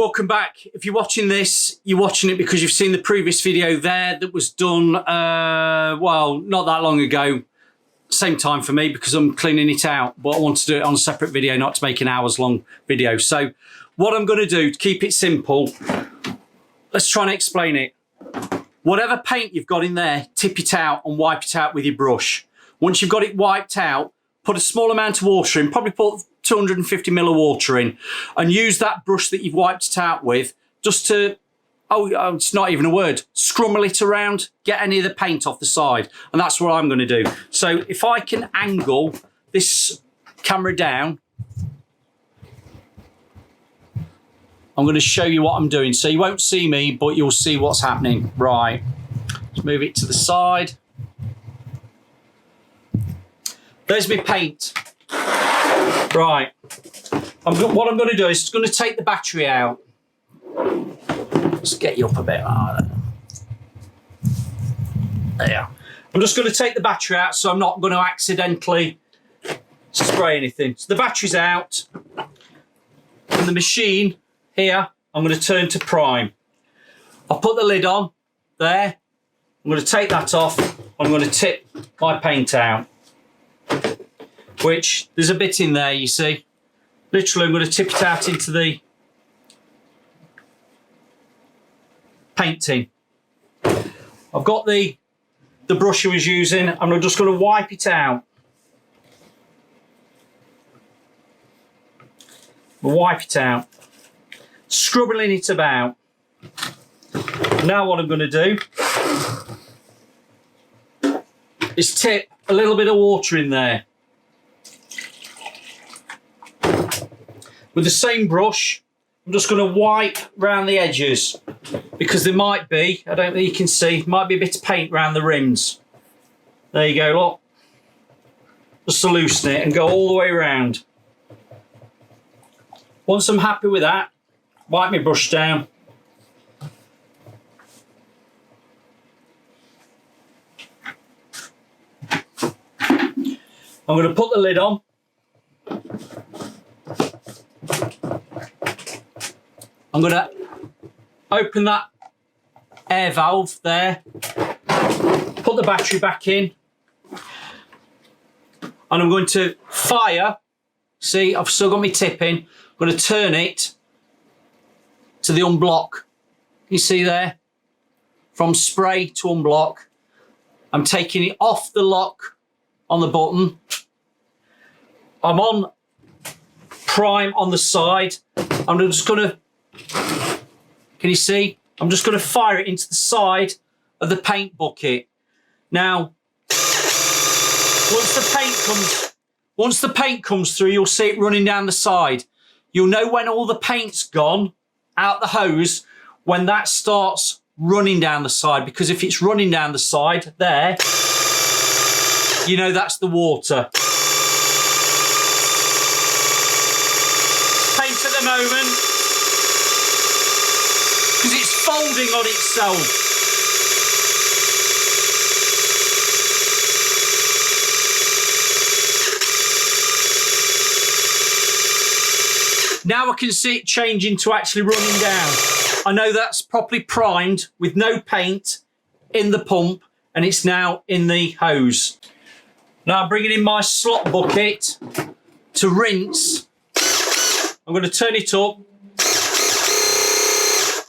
Welcome back. If you're watching this, you're watching it because you've seen the previous video there that was done, well, not that long ago. Same time for me because I'm cleaning it out, but I want to do it on a separate video, not to make an hours-long video. So what I'm going to do to keep it simple, let's try and explain it. Whatever paint you've got in there, tip it out and wipe it out with your brush. Once you've got it wiped out, put a small amount of water in, probably put 250 ml of water in, and use that brush that you've wiped it out with just to, it's not even a word, scrummel it around, get any of the paint off the side. And that's what I'm going to do. So if I can angle this camera down, I'm going to show you what I'm doing. So you won't see me, but you'll see what's happening. Right, let's move it to the side. There's my paint. Right, what I'm going to do is going to take the battery out. Let's get you up a bit. There. I'm just going to take the battery out so I'm not going to accidentally spray anything. So the battery's out. And the machine here, I'm going to turn to prime. I'll put the lid on there. I'm going to take that off. I'm going to tip my paint out. Which, there's a bit in there, you see. Literally, I'm going to tip it out into the paint tin. I've got the brush I was using, and I'm just going to wipe it out. Wipe it out. Scrubbing it about. Now what I'm going to do is tip a little bit of water in there. With the same brush, I'm just going to wipe around the edges because there might be, I don't think you can see, might be a bit of paint around the rims. There you go, look. Just to loosen it and go all the way around. Once I'm happy with that, wipe my brush down. I'm going to put the lid on. I'm going to open that air valve there, put the battery back in, and I'm going to fire. See, I've still got my tip in. I'm going to turn it to the unblock. You see there? From spray to unblock. I'm taking it off the lock on the button. I'm on prime on the side. I'm just going to, can you see? I'm just going to fire it into the side of the paint bucket. Now, once the paint comes through, you'll see it running down the side. You'll know when all the paint's gone out the hose when that starts running down the side, because if it's running down the side there, you know that's the water. Paint at the moment, because it's folding on itself. Now I can see it changing to actually running down. I know that's properly primed with no paint in the pump, and it's now in the hose. Now I'm bringing in my slot bucket to rinse. I'm going to turn it up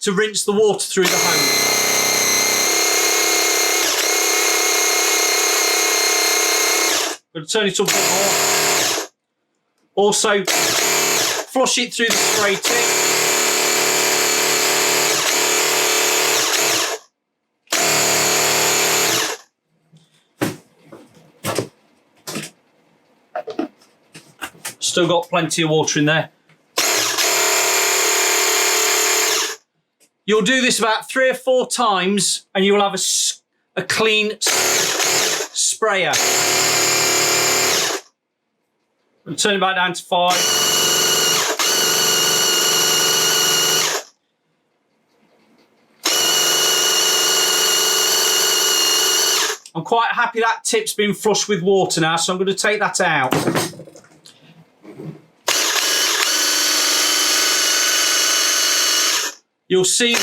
to rinse the water through the hose. I'm going to turn it up a bit more. Also, flush it through the spray tip. Still got plenty of water in there. You'll do this about 3 or 4 times and you'll have a clean sprayer. I'm turning it back down to 5. I'm quite happy that tip's been flushed with water now, so I'm going to take that out. you'll see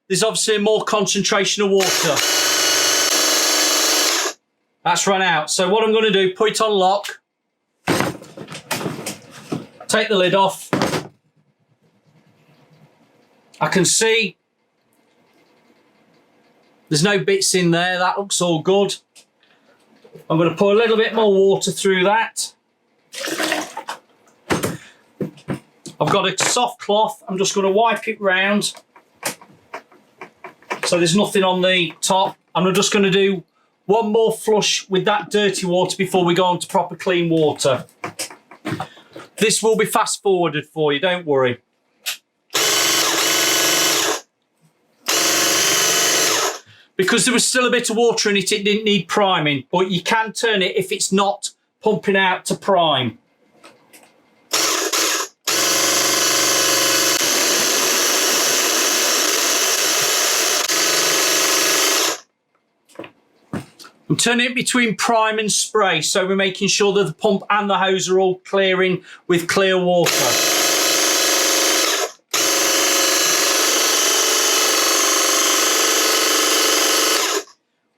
there's obviously a more concentration of water. That's run out. So what I'm going to do, put it on lock, take the lid off. I can see there's no bits in there. That looks all good. I'm going to put a little bit more water through that. I've got a soft cloth. I'm just going to wipe it round so there's nothing on the top. I'm just going to do one more flush with that dirty water before we go on to proper clean water. This will be fast forwarded for you, don't worry. Because there was still a bit of water in it, it didn't need priming, but you can turn it if it's not pumping out to prime. I'm turning it between prime and spray, so we're making sure that the pump and the hose are all clearing with clear water.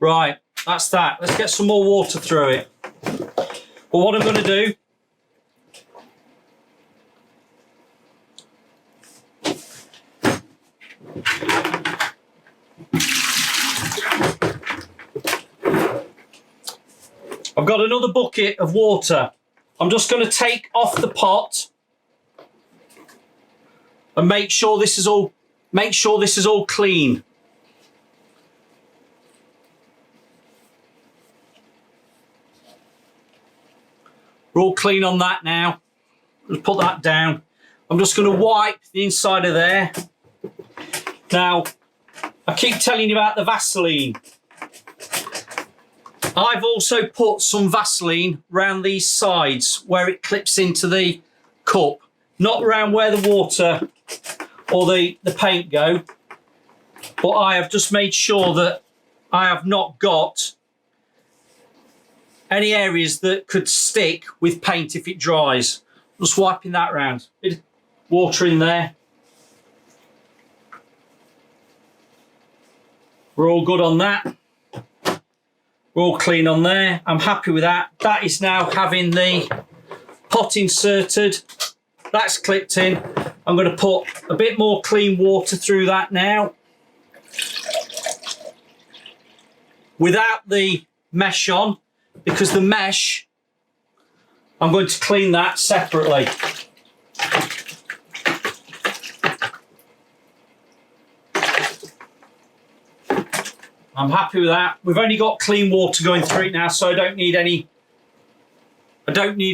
Right, that's that. Let's get some more water through it. But what I'm going to do, I've got another bucket of water. I'm just going to take off the pot and make sure this is all clean. We're all clean on that now. Let's put that down. I'm just going to wipe the inside of there. Now, I keep telling you about the Vaseline. I've also put some Vaseline around these sides where it clips into the cup. Not around where the water or the paint go. But I have just made sure that I have not got any areas that could stick with paint if it dries. Just wiping that around. Bit of water in there. We're all good on that. We're all clean on there. I'm happy with that. That is now having the pot inserted. That's clipped in. I'm going to put a bit more clean water through that now. Without the mesh on, because the mesh, I'm going to clean that separately. I'm happy with that. We've only got clean water going through it now, so I don't need a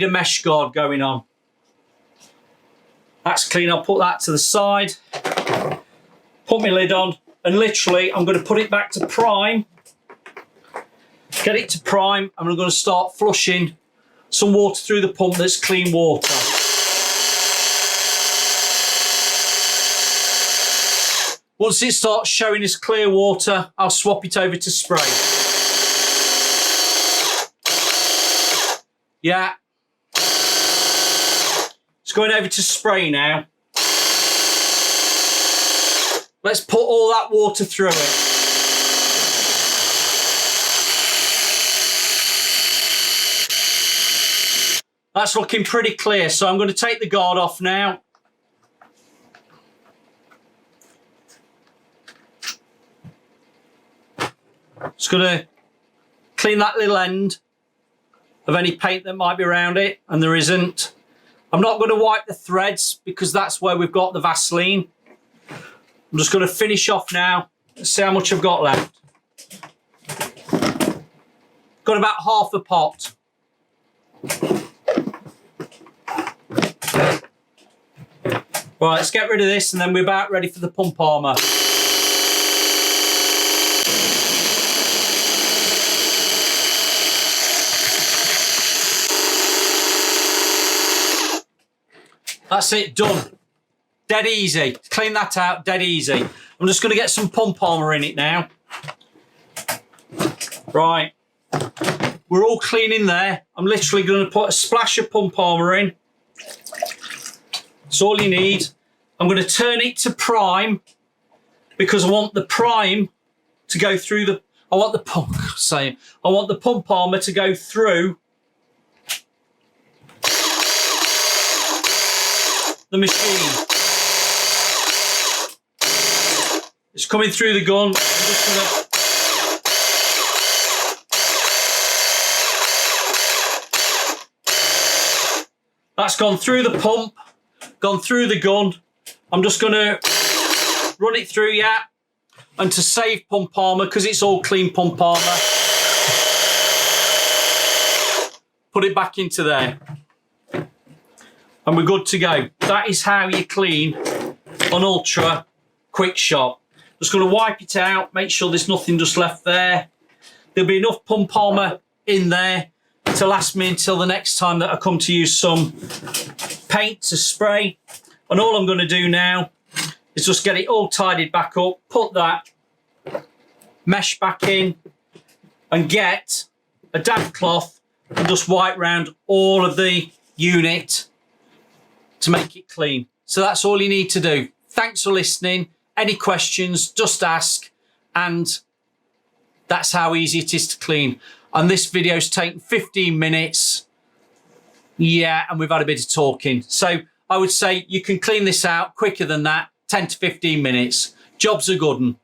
mesh guard going on. That's clean. I'll put that to the side. Put my lid on, and literally I'm going to put it back to prime. Get it to prime, and I'm going to start flushing some water through the pump that's clean water. Once it starts showing us clear water, I'll swap it over to spray. Yeah. It's going over to spray now. Let's put all that water through it. That's looking pretty clear, so I'm going to take the guard off now. Just going to clean that little end of any paint that might be around it, and there isn't. I'm not going to wipe the threads because that's where we've got the Vaseline. I'm just going to finish off now. Let's see how much I've got left. Got about half a pot. Right, let's get rid of this and then we're about ready for the pump armour. That's it, done. Dead easy. Clean that out, dead easy. I'm just going to get some pump armour in it now. Right. We're all clean in there. I'm literally going to put a splash of pump armour in. That's all you need. I'm going to turn it to prime because I want the prime to go through the, I want the pump armour to go through the machine. It's coming through the gun. I'm just gonna, that's gone through the pump, gone through the gun. I'm just going to run it through, yeah. And to save pump armour, because it's all clean pump armour, put it back into there. And we're good to go. That is how you clean an Ultra QuickShot. Just going to wipe it out, make sure there's nothing just left there. There'll be enough pump armour in there to last me until the next time that I come to use some paint to spray. And all I'm going to do now is just get it all tidied back up, put that mesh back in and get a damp cloth and just wipe round all of the unit to make it clean. So that's all you need to do. Thanks for listening. Any questions, just ask. And that's how easy it is to clean. And this video's taken 15 minutes. Yeah, and we've had a bit of talking. So I would say you can clean this out quicker than that, 10 to 15 minutes. Job's a good one.